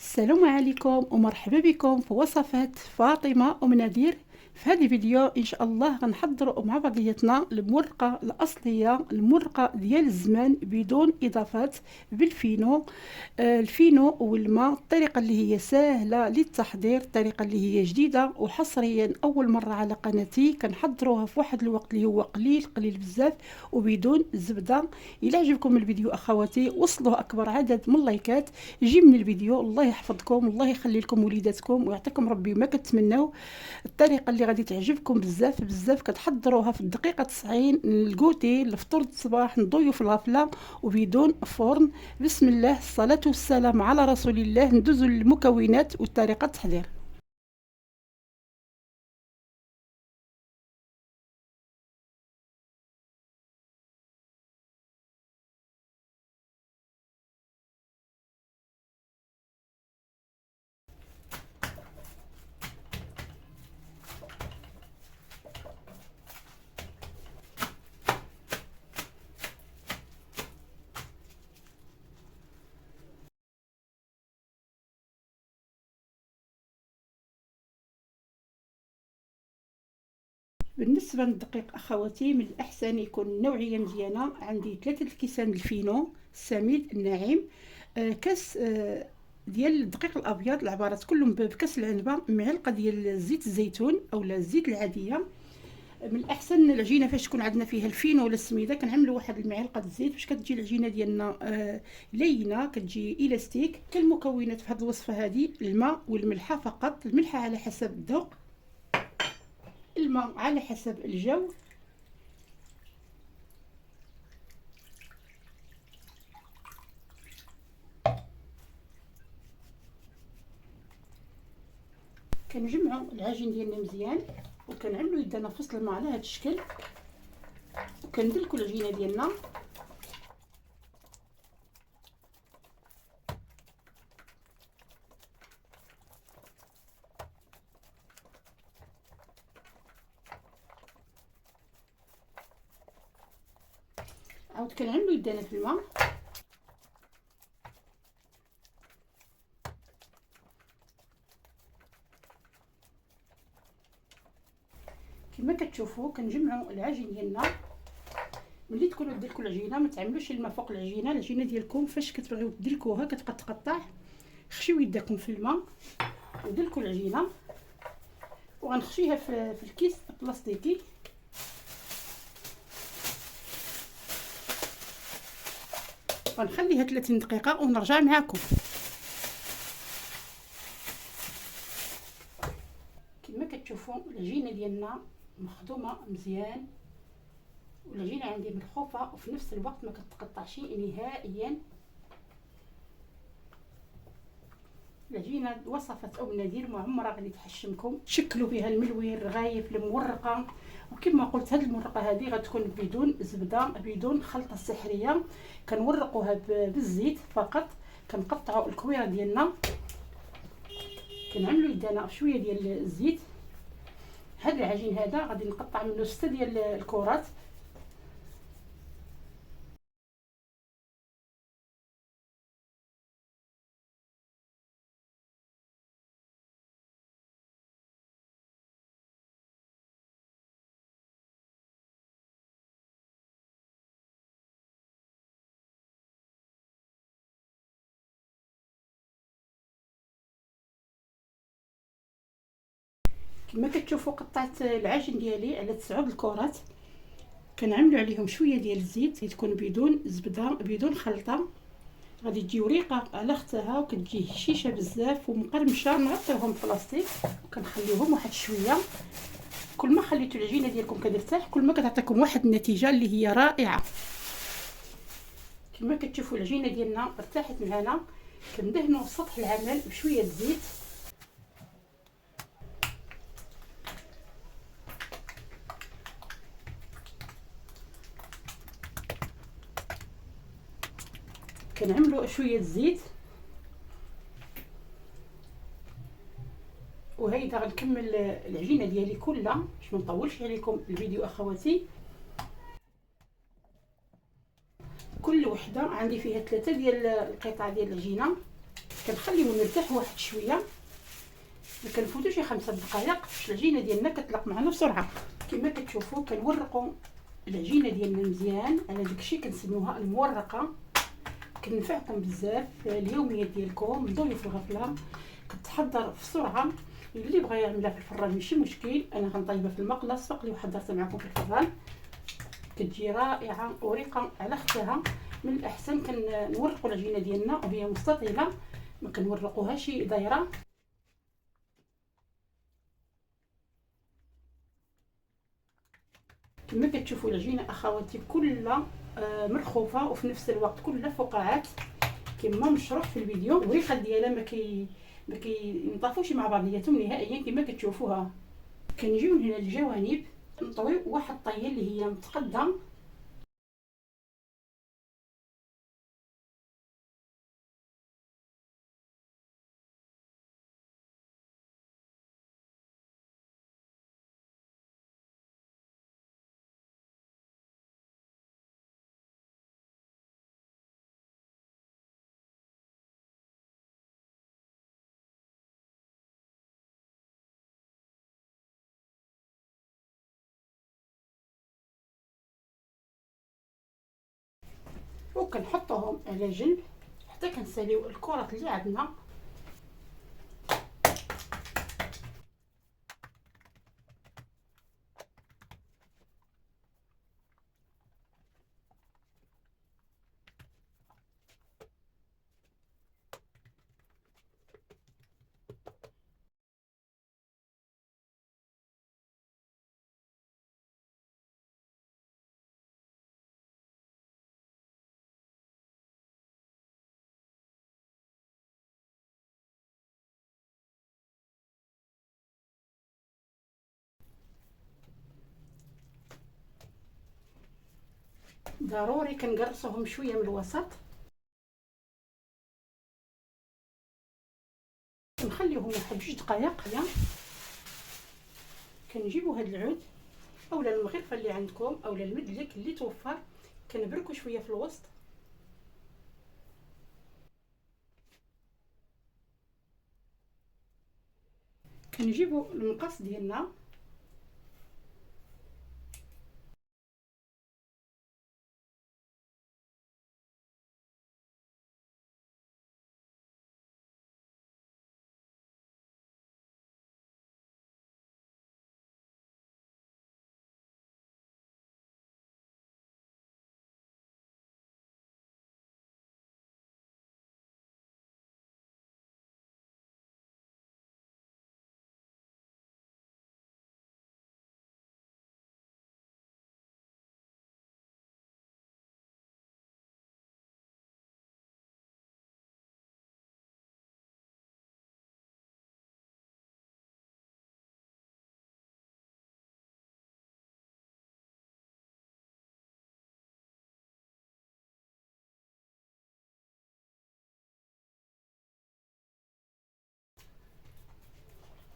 السلام عليكم ومرحبا بكم في وصفات فاطمة نذير. في هذا الفيديو ان شاء الله غنحضروا مع بعضياتنا المرقه الاصليه، المرقه ديال الزمان بدون اضافات، بالفينو. الفينو والماء، الطريقه اللي هي سهله للتحضير، الطريقه اللي هي جديده وحصريا اول مره على قناتي. كنحضروها في واحد الوقت اللي هو قليل بزاف وبدون زبده. الى عجبكم الفيديو اخواتي وصلوا اكبر عدد من اللايكات. جي من الفيديو، الله يحفظكم، الله يخلي لكم وليداتكم ويعطيكم ربي ما كتمنوا. الطريقه اللي غادي تعجبكم بزاف بزاف، كتحضروها في الدقيقه 90، الكوتي الفطور الصباح نضيو في الغفله وبدون فرن. بسم الله، الصلاه والسلام على رسول الله. ندوزو للمكونات وطريقه التحضير. بالنسبه للدقيق اخواتي، من الاحسن يكون نوعيه مزيانه. عندي 3 كيسان الفينو السميد الناعم، كاس ديال الدقيق الابيض العبارات كلهم بكاس العنبه، معلقه ديال زيت الزيتون اولا الزيت العاديه. من الاحسن العجينه فاش تكون عندنا فيها الفينو ولا السميده كنعملوا واحد المعلقه الزيت باش كتجي العجينه ديالنا لينه، كتجي الاستيك. كالمكونات في هذه الوصفه هذه: الماء والملحه فقط، الملحه على حسب الذوق، الماء على حسب الجو. كنجمعوا العجين ديالنا مزيان وكنعملوا يدنا في وسط الماء على هذا الشكل، وكندلكوا العجينه ديالنا. عاود كنعملوا يدنا في الماء. كما كتشوفوا كنجمعوا العجين ديالنا. ملي تكونوا دلكوا العجينه ما تعملوش الماء فوق العجينه. العجينه ديالكم فاش كتبغيو تدلكوها كتبقى تقطع. خشيو يدكم في الماء ودلكوا العجينه، وغنخشيها في الكيس البلاستيكي. غنخليها 30 دقيقه ونرجع معكم. كما كتشوفوا العجينه ديالنا مخدومه مزيان، والعجينه عندي ملخوفه وفي نفس الوقت ما كتقطعش نهائيا. العجينه وصفه نذير ما عمرها غادي تحشمكم. شكلوا بها الملوي، الرغايف، المورقه. وكما قلت هذه المرقه هذه غتكون بدون زبده، بدون خلطه سحريه. كنورقوها بالزيت فقط. كنقطعوا الكويره ديالنا، كنعملوا يدنا بشويه ديال الزيت. هذا العجين هذا غادي نقطع منه 6 ديال الكرات. كما كتشوفوا قطعت العجين ديالي على 9 الكرات. كنعملوا عليهم شويه ديال الزيت، تكون بدون زبده بدون خلطه. غادي تجي وريقه على اختها وكتجي هشيشه بزاف ومقرمشه. نغطيوهم بلاستيك وكنخليوهم واحد شويه. كل ما خليتوا العجينه ديالكم كترتاح كل ما كتعطيكم واحد النتيجه اللي هي رائعه. كما كتشوفوا العجينه ديالنا ارتاحت معنا. كندهنوا سطح العمل بشويه زيت. كنعملوا شويه زيت. وهيدا غنكمل العجينه ديالي كلها باش ما نطولش عليكم الفيديو اخواتي. كل وحده عندي فيها 3 ديال القطع ديال العجينه. كنخليهم يرتاحوا واحد شويه، ما كنفوتوش شي 5 دقائق باش العجينه ديالنا كتطلق معنا بسرعه. كما كتشوفوا كنورقوا العجينه ديالنا مزيان، على داكشي كنسميوها المورقه. كنفعكم بزاف اليوميات ديالكم، ضيوف الغفله كتحضر في سرعه. اللي بغى يعملها في الفران ماشي مشكل، انا غنطيبها في المقله سبق لي وحضرتها معكم في الفران، كتجي رائعه وريقه على اختها. من الاحسن كنورقوا العجينه ديالنا وهي مستطيله، ما كنورقوهاش دايره. كما كتشوفوا العجينه اخواتي كلها مرخوفه وفي نفس الوقت كلها فقاعات كما مشروح في الفيديو. الوريقه ديالها ما كينطافوش مع بعضياتهم نهائيا كما كتشوفوها. كنجيو هنا للجوانب نطويو واحد الطيه اللي هي متقده. وكنحطوهم على جنب حتى كنساليو الكرات اللي عندنا. ضروري كنقرصوهم شويه من الوسط، كنخليوهم واحد 2 دقائق. كنجيبوا هذا العود اولا المغرفه اللي عندكم اولا المدلك اللي توفر، كنبركو شويه في الوسط. كنجيبوا المقص ديالنا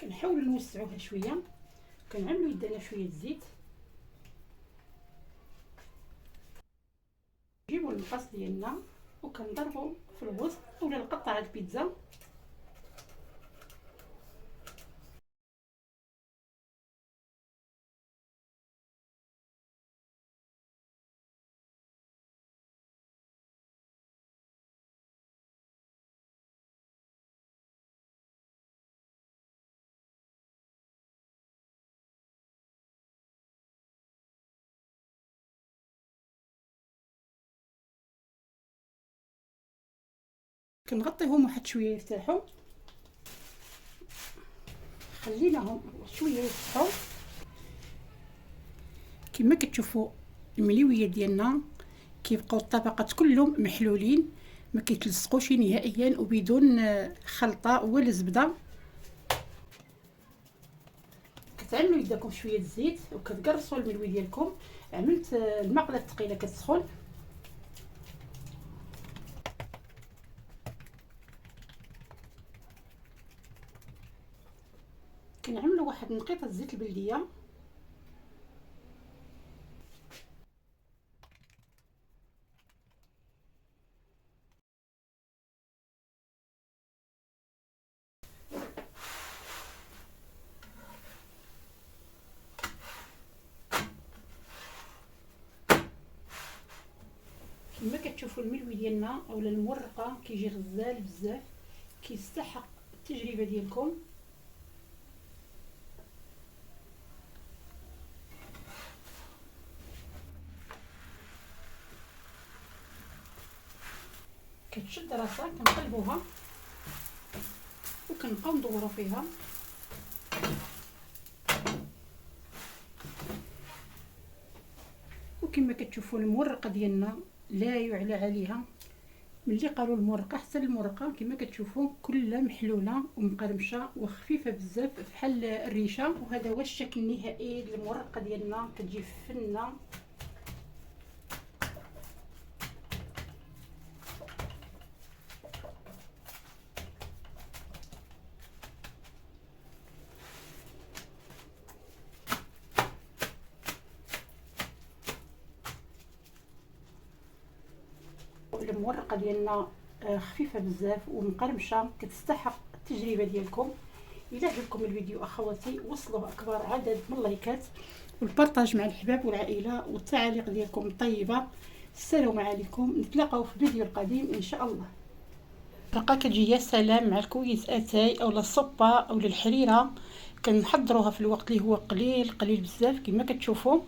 كنحاولوا نوسعوها شويه، كنعملوا يدنا شويه الزيت، نجيبوا المقص ديالنا وكنضربوا في الوسط اولا القطعه البيتزا. كنغطيهم واحد شويه يرتاحوا، خليناهم شويه يرتاحوا. كما كتشوفوا المليويه ديالنا كيبقاو الطبقات كلهم محلولين، ما كيتلصقوش نهائيا وبدون خلطه ولا زبده. كتعملوا يدكم شويه الزيت وكتقرصوا الملوي ديالكم. عملت المقله الثقيله كتسخن، كنعملوا واحد نقيطه زيت البلديه كما كتشوفوا الملوي ديالنا اولا المورقه كيجي غزال بزاف، كيستحق التجربه ديالكم. كتشد راسها كنقلبوها وكنبقاو ندورو فيها. وكما كتشوفوا المورقه ديالنا لا يعلى عليها. ملي قالوا المورقه حتى المورقه كما كتشوفوا كلها محلوله ومقرمشه وخفيفه بزاف بحال الريشه. وهذا هو الشكل النهائي للمورقه ديالنا، كتجي فنه. المورقه ديالنا خفيفه بزاف ومقرمشه، كتستحق التجربه ديالكم. الى عجبكم الفيديو اخواتي وصلوه اكبر عدد من اللايكات والبارطاج مع الحباب والعائله والتعاليق ديالكم الطيبه. السلام عليكم، نتلاقاو في الفيديو القادم ان شاء الله. الرقه كتجي يا سلام مع الكويس اتاي اولا الصبه اولا الحريره. كنحضروها في الوقت اللي هو قليل بزاف كما كتشوفوا.